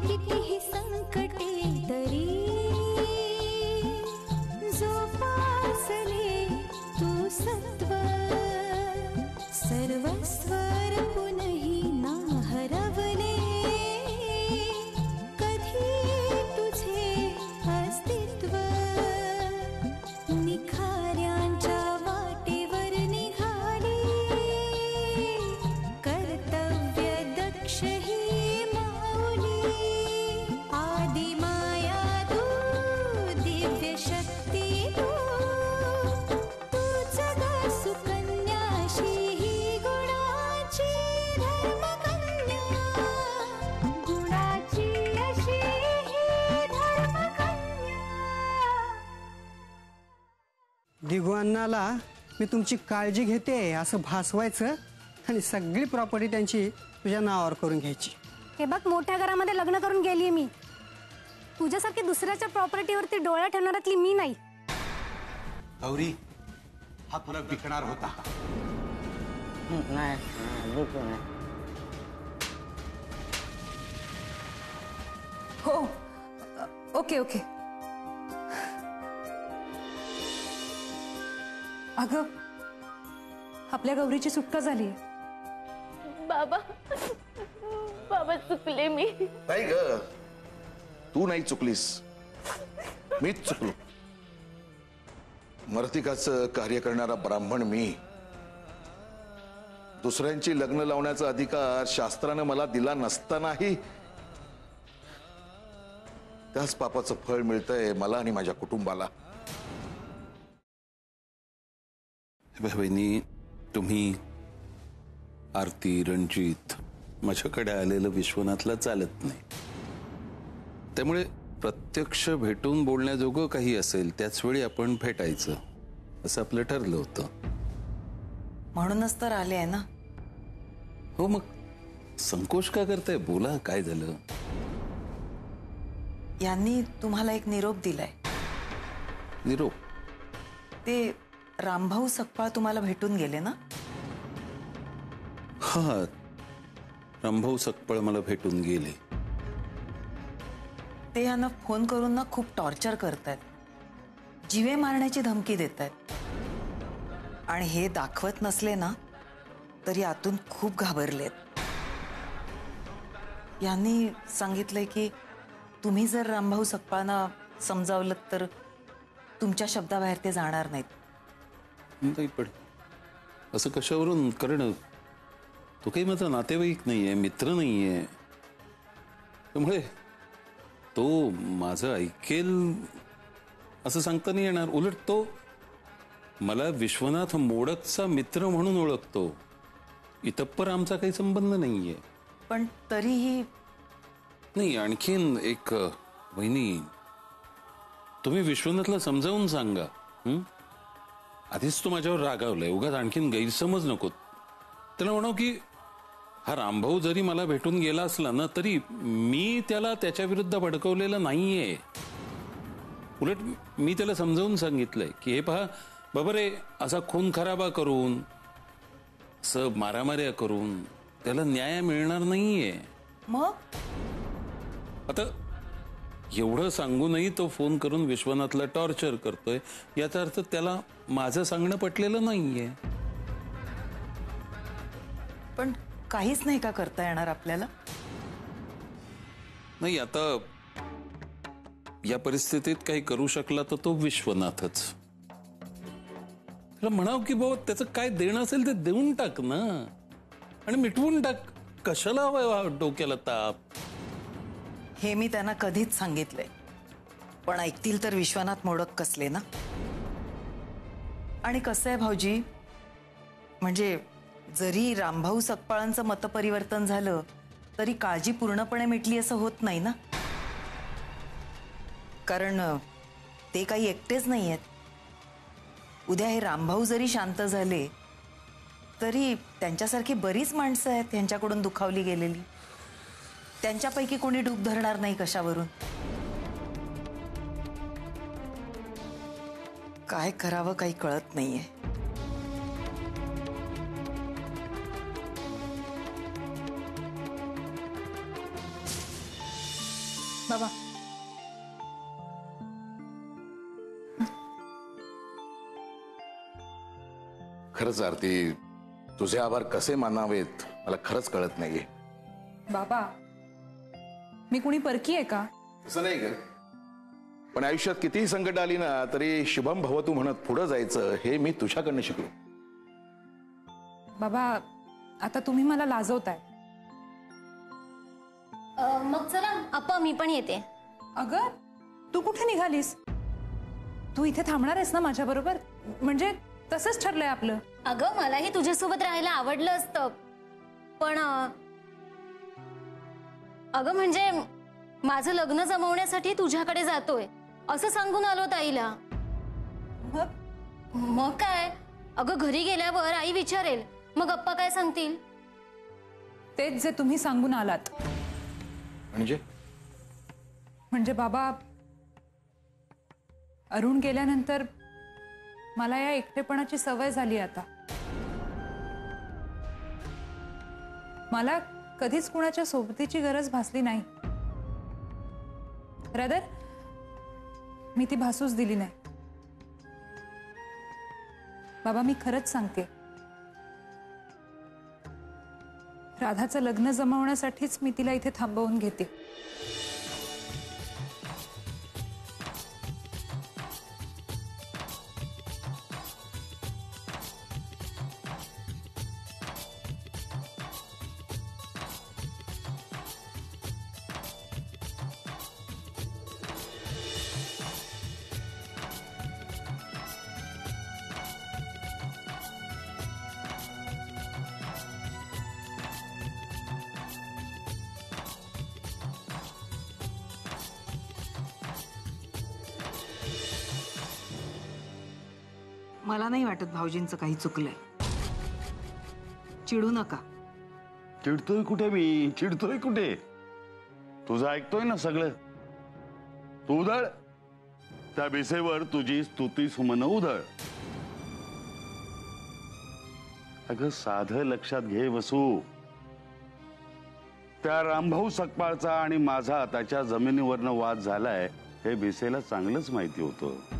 कितीही संकटे तरी जोपासले तू सत्व सर्वस्व पुनही ना हरवले कधी तुझे अस्तित्व निखाऱ्यांच्या वाटेवर निघाली कर्तव्य दक्ष ही माऊली आदि माया तू दिव्य शक्ती तू तूच ग सुकन्याशी ही गुणाची धर्मकन्या गुणाची अशी ही धर्मकन्या. दिगवानाला मी तुमची काळजी घेते असं भासवायचं आणि सगळी प्रॉपर्टी त्यांची तुझ्या नावावर करून घ्यायची. हे बघ, मोठ्या घरामध्ये लग्न करून गेली मी. तुझ्यासारखी दुसऱ्याच्या प्रॉपर्टीवरती डोळा ठेवणाऱ्यातली मी नाही. गौरी, हा तुला विकणार होता. हो, ओके ओके. अगं, आपल्या गौरीची सुटका झाली. बाबा, बाबा चुकले मी. नाही ग, तू नाही चुकलीस, मीच चुकलो. मर्तिकाचं कार्य करणारा ब्राह्मण मी. दुसऱ्यांची लग्न लावण्याचा अधिकार शास्त्रानं मला दिला नसतानाही त्याच पापाचं फळ मिळतंय मला आणि माझ्या कुटुंबाला. बहिणी, तुम्ही आरती, रणजित, माझ्याकडे आलेलं विश्वनाथला चालत नाही. त्यामुळे प्रत्यक्ष भेटून बोलण्याजोगं काही असेल त्याच वेळी आपण भेटायचं असं आपलं ठरलं होतं. म्हणूनच तर आले आहे ना. हो, मग संकोच का करताय? बोला, काय झालं? यांनी तुम्हाला एक निरोप दिलाय. निरोप? ते रामभाऊ सकपाळ तुम्हाला भेटून गेले ना. हा, रामभाऊ सकपाळ मला भेटून गेले. ते यांना फोन करून ना खूप टॉर्चर करतायत, जीवे मारण्याची धमकी देतायत. आणि हे दाखवत नसले ना तरी आतून खूप घाबरलेत. यांनी सांगितलंय की तुम्ही जर रामभाऊ सकपाळांना समजावलं तर तुमच्या शब्दाबाहेर ते जाणार नाहीत. नाही, पण असं कशावरून? कारण तो काही माझा नातेवाईक नाहीये, मित्र नाहीये. त्यामुळे तो माझं ऐकेल असं सांगता नाही येणार. उलट तो मला विश्वनाथ मोडकचा मित्र म्हणून ओळखतो. इतप्पर आमचा काही संबंध नाहीये. पण तरीही नाही. आणखीन एक, वहिनी, तुम्ही विश्वनाथला समजावून सांगा. आधीच तो माझ्यावर रागावलाय, उगाच आणखीन गैरसमज नको. त्याला म्हणाव की हा रामभाऊ जरी मला भेटून गेला असला ना तरी मी त्याला त्याच्या विरुद्ध भडकवलेलं नाहीये. उलट मी त्याला समजावून सांगितलंय की हे पहा बाबा रे, असा खून खराबा करून, असं मारामाऱ्या करून त्याला न्याय मिळणार नाहीये. मग आता एवढं सांगूनही तो फोन करून विश्वनाथला टॉर्चर करतोय, याचा अर्थ त्याला माझं सांगणं पटलेलं नाहीये. पण काहीच नाही का करता येणार आपल्याला? नाही, आता या परिस्थितीत काही करू शकला तर तो विश्वनाथच. त्याला म्हणाव की बाबा त्याचं काय देणं असेल ते देऊन टाक ना आणि मिटवून टाक. कशाला हवाय डोक्याला ताप? हे मी त्यांना कधीच सांगितलंय, पण ऐकतील तर विश्वनाथ मोडक कसले ना. आणि कसं आहे भाऊजी, म्हणजे जरी रामभाऊ सकपाळांचं मतपरिवर्तन झालं तरी काळजी पूर्णपणे मिटली असं होत नाही ना. कारण ते काही एकटेच नाही आहेत. उद्या हे रामभाऊ जरी शांत झाले तरी त्यांच्यासारखी बरीच माणसं आहेत त्यांच्याकडून दुखावली गेलेली. त्यांच्यापैकी कोणी डूब धरणार नाही कशावरून. काय करावं काही कळत नाहीये. बाबा खरंच आरती, तुझे आभार कसे मानावेत मला खरंच कळत नाहीये. बाबा मी कुणी परकी आहे का? तसं नाही ग, पण आयुष्यात कितीही संकट आली ना तरी शुभम भवतु म्हणत पुढे जायचं हे मी तुझ्याकडनं शिकलो. बाबा आता तुम्ही मला लाजवताय. मग चला आप्पा मी पण येते. अगं तू कुठे निघालीस? तू इथे थांबणार आहेस ना माझ्या बरोबर? म्हणजे तसंच ठरलंय आपलं. अगं मलाही तुझ्यासोबत राहायला आवडलं असतं, पण अगं म्हणजे माझं लग्न जमवण्यासाठी तुझ्याकडे जातोय असं सांगून आलो ताईला. मग काय, अगं घरी गेल्यावर आई विचारेल, मग अप्पा काय सांगतील? तेच जे तुम्ही सांगून आलात. म्हणजे बाबा अरुण गेल्यानंतर मला या एकटेपणाची सवय झाली. आता मला कधीच कुणाच्या सोबतीची गरज भासली नाही. रदर मी ती भासूच दिली नाही. बाबा मी खरंच सांगते, राधाचं लग्न जमवण्यासाठीच मी तिला इथे थांबवून घेते. मला नाही वाटत भाऊजींचं काही चुकलंय. चिडू नका. चिडतोय कुठे मी? चिडतोय कुठे? तुझं ऐकतोय ना सगळं. तू उधळ, त्या बेसेवर तुझी स्तुती सुमन उधळ. अगं साधं लक्षात घे वसू, त्या रामभाऊ सकपाळचा आणि माझा त्याच्या जमिनीवरनं वाद झालाय हे बेसेला चांगलंच माहिती होतं.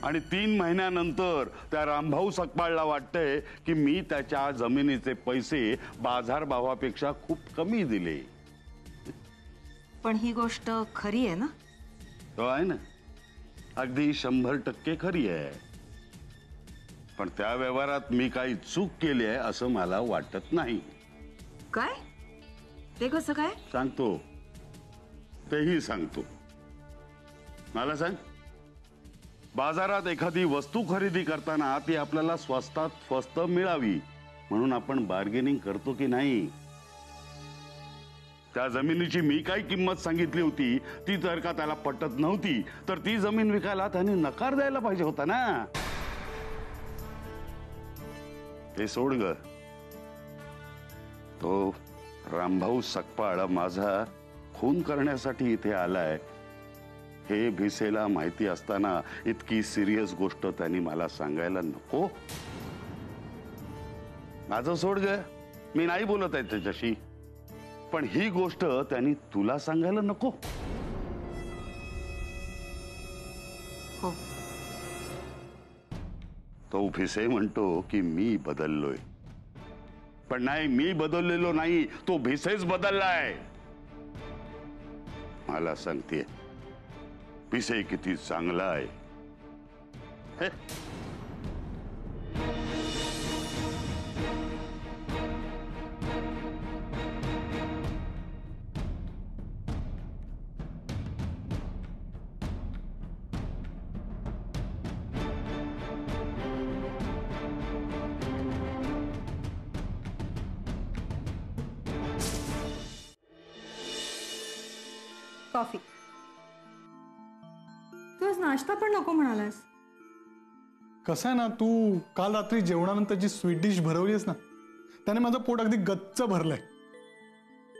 आणि 3 महिन्यानंतर त्या रामभाऊ सकपाळला वाटतंय की मी त्याच्या जमिनीचे पैसे बाजारभावापेक्षा खूप कमी दिले. पण ही गोष्ट खरी आहे ना? तो आहे ना, अगदी 100% खरी आहे. पण त्या व्यवहारात मी काही चूक केली आहे असं मला वाटत नाही. काय? ते कसं काय? सांगतो, तेही सांगतो. मला सांग, बाजारात एखादी वस्तू खरेदी करताना ती आपल्याला स्वस्तात स्वस्त मिळावी म्हणून आपण बार्गेनिंग करतो की नाही? त्या जमिनीची मी काय किंमत सांगितली होती ती जर का त्याला पटत नव्हती तर ती जमीन विकायला त्याने नकार द्यायला पाहिजे होता ना. ते सोड ग. तो रामभाऊ सकपाळ माझा खून करण्यासाठी इथे आलाय हे भिसेला माहिती असताना इतकी सिरियस गोष्ट त्यांनी मला सांगायला नको? माझं सोड ग, मी नाही बोलत आहे त्याच्याशी, पण ही गोष्ट त्यांनी तुला सांगायला नको? हो. तो भिसे म्हणतो की मी बदललोय, पण नाही, मी बदललेलो नाही, तो भिसेच बदललाय. मला सांगते भिसे किती चांगला आहे. कॉफी. तू आज नाश्ता पण नको म्हणालास. कसं आहे ना, तू काल रात्री जेवणानंतर जी स्वीट डिश भरवलीस ना त्याने माझं पोट अगदी गच्च भरलंय.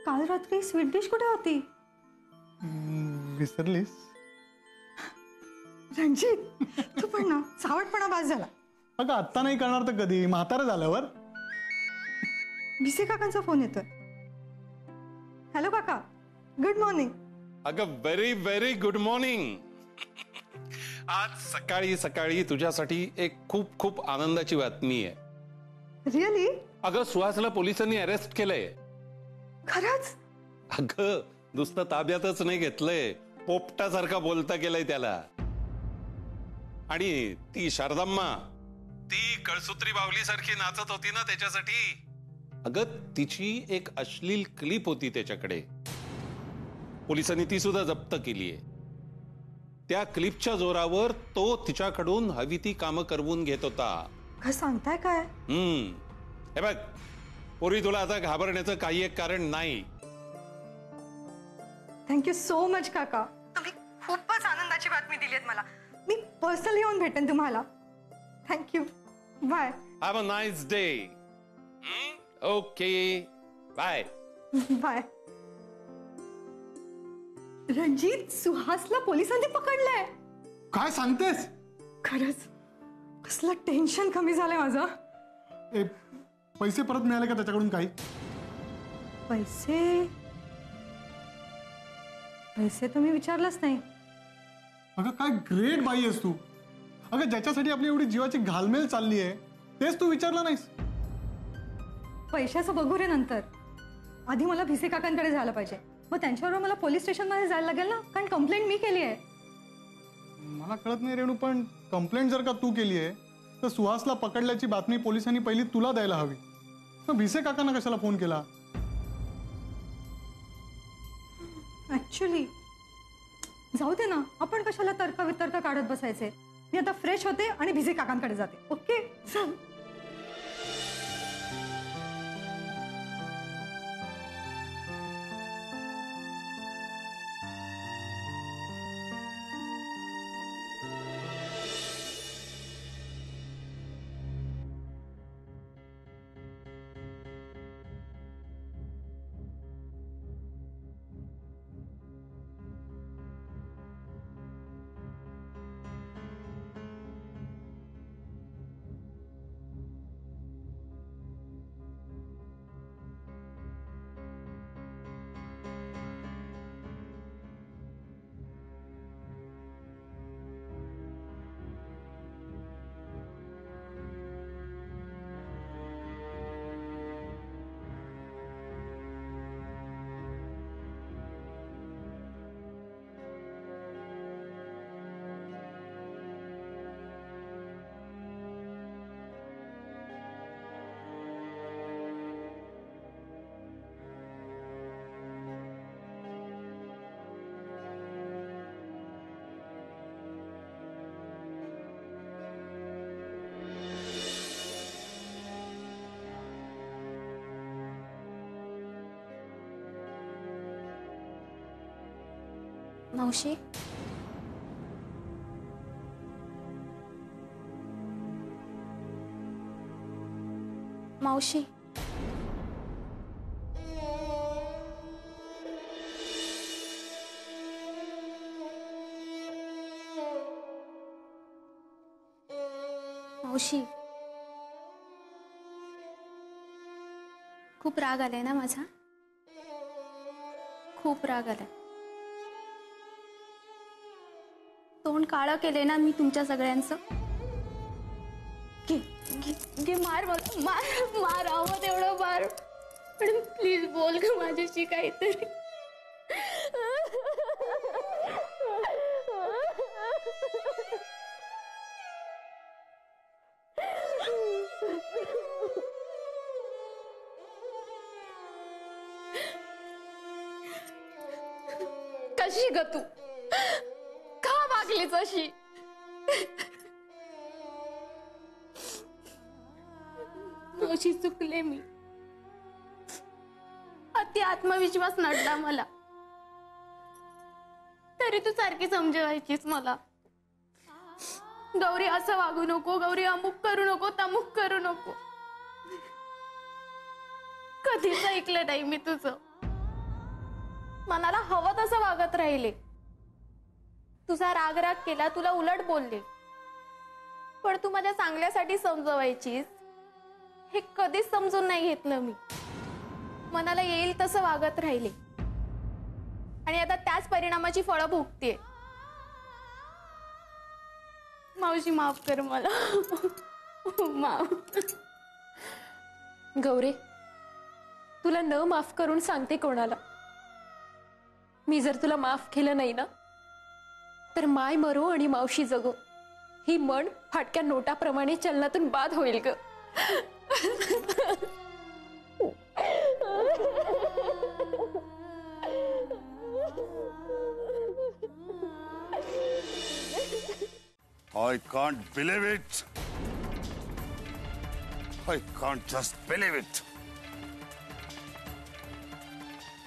काल रात्री स्वीट डिश कुठे होती? विसरलीस? रणजित तू पण ना सावटपणा बाज झाला. अगं आत्ता नाही करणार तर कधी? म्हातारं झाल्यावर. भिसे काकांचा फोन येतोय. हॅलो काका, गुड मॉर्निंग. अगं व्हेरी व्हेरी गुड मॉर्निंग. आज सकाळी सकाळी तुझ्यासाठी एक खूप खूप आनंदाची बातमी आहे. रिअली? अगं सुहासला पोलिसांनी अरेस्ट केलंय. खरंच? अगं नुसतं ताब्यातच नाही घेतलंय, पोपटासारखा बोलता गेलंय त्याला. आणि ती शारदाम्मा, ती कळसूत्री बावली सारखी नाचत होती ना त्याच्यासाठी. अगं तिची एक अश्लील क्लिप होती त्याच्याकडे, पोलिसांनी ती सुद्धा जप्त केलीये. त्या क्लिपच्या जोरावर तो तिच्याकडून हवी ती कामं करवून घेत होता. काय सांगताय काय? हे बघ पोरी, तुला आता घाबरण्याचं काही एक कारण नाही. थँक्यू सो मच काका, तुम्ही खूपच आनंदाची बातमी दिलीत मला. मी पर्सनली येऊन भेटेन तुम्हाला. Thank you, bye. Have a nice day. Okay, bye. Bye. Ranjit, सुहासला पोलिसांनी पकडलंय. काय सांगतेस? खरंच कसलं टेन्शन कमी झालंय माझं. पैसे परत मिळाले का त्याच्याकडून काही? पैसे पैसे तर मी विचारलंच नाही. अगं काय ग्रेट बाई आहेस तू. अगं ज्याच्यासाठी आपली एवढी जीवाची घालमेल चालली आहे तेच तू विचारलं नाहीस. पैशाचं बघू रे नंतर. आधी मला भिसे काकांकडे जायला पाहिजे, मग त्यांच्याबरोबर मला पोलीस स्टेशनमध्ये जायला लागेल ना, कारण कंप्लेंट मी केली आहे. मला कळत नाही रेणू, पण कंप्लेंट जर का तू केली आहे तर सुहासला पकडल्याची बातमी पोलिसांनी पहिली तुला द्यायला हवी. मग भिसे काकांना कशाला फोन केला? ऍक्च्युली जाऊ दे ना, आपण कशाला तर्क वितर्क काढत बसायचे. मी आता फ्रेश होते आणि भिसे काकांकडे जाते. ओके चल. मावशी, मावशी, मावशी, खूप राग आलाय ना माझा, खूप राग आलाय. तोंड काळं केले ना मी तुमच्या सगळ्यांचं. घे मार मला, मार मार, हवं तेवढं मार, पण प्लीज बोल ग माझ्याशी काहीतरी. कशी ग तू, का वागलीच अशी? मावशी चुकले मी, अति आत्मविश्वास नडला मला, तरी तू सारखी समजवायचीस मला. गौरी असं वागू नको, गौरी अमुक करू नको, तमुक करू नको. कधीच ऐकलं नाही मी तुझं. मनाला हवं तसं वागत राहिले. तुझा राग राग केला, तुला उलट बोलले, पण तू माझ्या चांगल्यासाठी समजवायचीस हे कधीच समजून नाही घेतलं मी. मनाला येईल तसं वागत राहिले. आणि आता त्याच परिणामाची फळं भोगतेय. मावशी माफ कर मला. माफ. गौरी, तुला न माफ करून सांगते कोणाला. मी जर तुला माफ केलं नाही ना तर माय मरो आणि मावशी जगो ही म्हण फाटक्या नोटाप्रमाणे चलनातून बाद होईल ग. I can't believe it. I can't just believe it.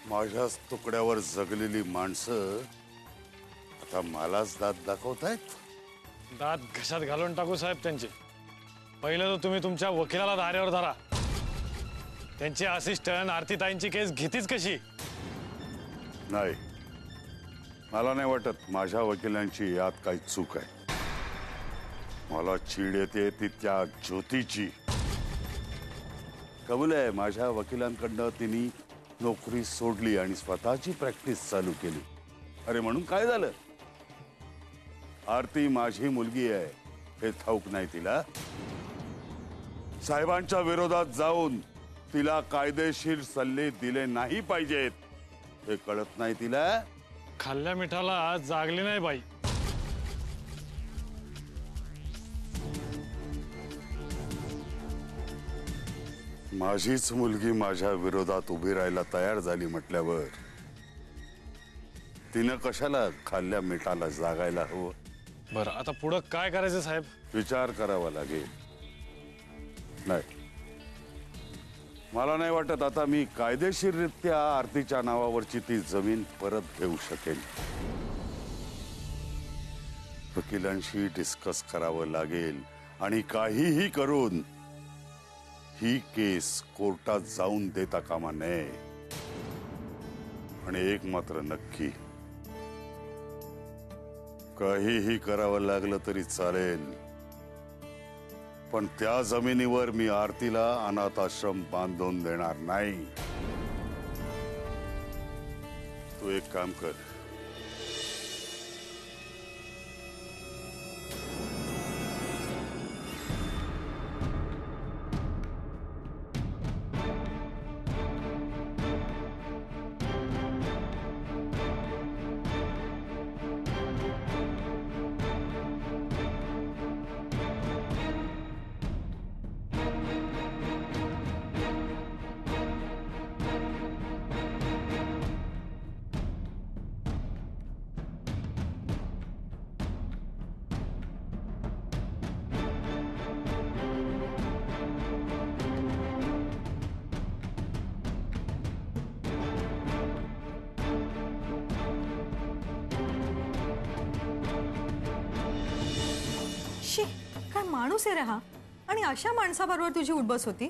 माझ्याच तुकड्यावर जगलेली माणसं आता मलाच दात दाखवतायत. दात घशात घालून टाकू साहेब त्यांचे. पहिलं तर तुम्ही तुमच्या वकिलाला धारेवर धरा. त्यांची असिस्टंट आरतीताईंची केस घेतीच कशी? नाही, मला नाही वाटत माझ्या वकिलांची यात काही चूक आहे. मला चीड येते ती त्या ज्योतीची. कबूल आहे, माझ्या वकिलांकडनं तिने नोकरी सोडली आणि स्वतःची प्रॅक्टिस चालू केली. अरे म्हणून काय झालं? आरती माझी मुलगी आहे हे ठाऊक नाही तिला? साहेबांच्या विरोधात जाऊन तिला कायदेशीर सल्ले दिले नाही पाहिजेत हे कळत नाही तिला? खाल्ल्या मिठाला जागली नाही बाई. माझीच मुलगी माझ्या विरोधात उभी राहायला तयार झाली म्हटल्यावर तिनं कशाला खाल्ल्या मिठाला जागायला हवं? बरं, आता पुढं काय करायचं साहेब? विचार करावा लागेल. नाही, मला नाही वाटत आता मी कायदेशीररित्या आरतीच्या नावावरची ती जमीन परत घेऊ शकेन. वकिलांशी डिस्कस करावं लागेल आणि काहीही करून ही केस कोर्टात जाऊन देता कामा नये. आणि एक मात्र नक्की, काहीही करावं लागलं तरी चालेल पण त्या जमिनीवर मी आरतीला अनाथाश्रम बांधून देणार नाही. तू एक काम कर, शी, काय माणूस आहे रे हा. आणि अशा माणसाबरोबर तुझी उठबस होती?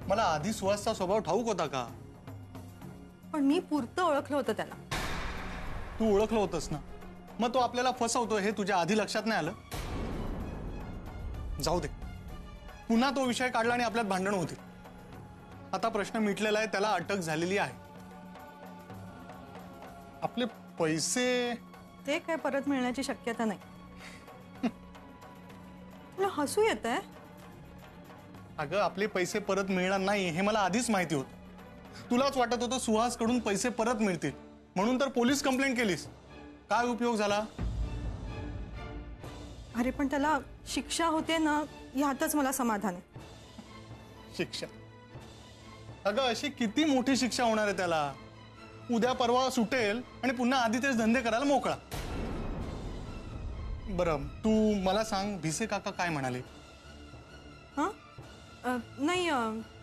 मला आधी सुहासचा स्वभाव ठाऊक होता का? पण मी पुरतं ओळखलं होतं त्याला. तू ओळखलं होतंस ना, मग तो आपल्याला फसवतो हे तुझ्या आधी लक्षात नाही आलं? जाऊ दे, पुन्हा तो विषय काढला आणि आपल्यात भांडण होते. आता प्रश्न मिटलेला आहे, त्याला अटक झालेली आहे. आपले पैसे ते काय परत मिळण्याची शक्यता नाही. तुला हसू येत आहे? अगं, आपले पैसे परत मिळणार नाही हे मला आधीच माहिती होतं. तुलाच वाटत होतं सुहास कडून पैसे परत मिळतील म्हणून तर पोलीस कंप्लेंट केलीस. काय उपयोग झाला? अरे पण त्याला शिक्षा होते ना, यातच मला समाधान आहे. शिक्षा? अगं, अशी किती मोठी शिक्षा होणार आहे त्याला? उद्या परवा सुटेल आणि पुन्हा आधी तेच धंदे करायला मोकळा. बरं, तू मला सांग, भिसे काका काय म्हणाले? हां, नाही,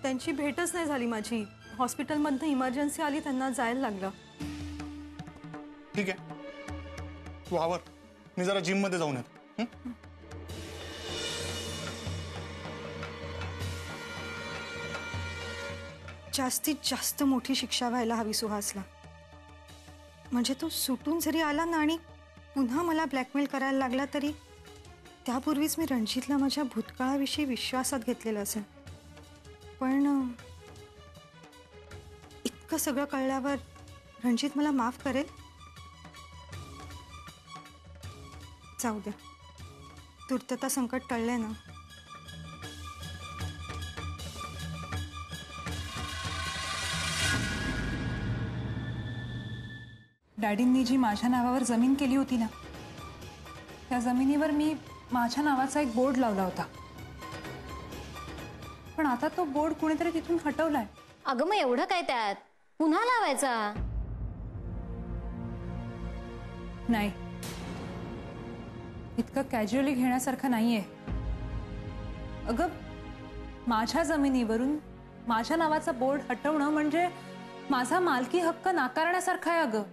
त्यांची भेटच नाही झाली माझी. हॉस्पिटलमधनं इमर्जन्सी आली, त्यांना जायला लागलं. ठीक आहे, तू आवर, मी जरा जिम मध्ये जाऊन येतो. जास्तीत जास्त मोठी शिक्षा व्हायला हवी सुहासला. म्हणजे तो सुटून जरी आला ना आणि पुन्हा मला ब्लॅकमेल करायला लागला तरी त्यापूर्वीच मी रणजितला माझ्या भूतकाळाविषयी विश्वासात घेतलेलं असेल. पण इतकं सगळं कळल्यावर रणजित मला माफ करेल? जाऊ द्या, तूर्तता संकट टळलंय ना. डॅडींनी जी माझ्या नावावर जमीन केली होती ना, त्या जमिनीवर मी माझ्या नावाचा एक बोर्ड लावला होता. पण आता तो बोर्ड कुणीतरी तिथून हटवलाय. अगं मग एवढं काय त्यात, पुन्हा लावायचा? नाही, इतकं कॅज्युअली घेण्यासारखं नाहीये. अगं, माझ्या जमिनीवरून माझ्या नावाचा बोर्ड हटवणं म्हणजे माझा मालकी हक्क नाकारण्यासारखा आहे. अगं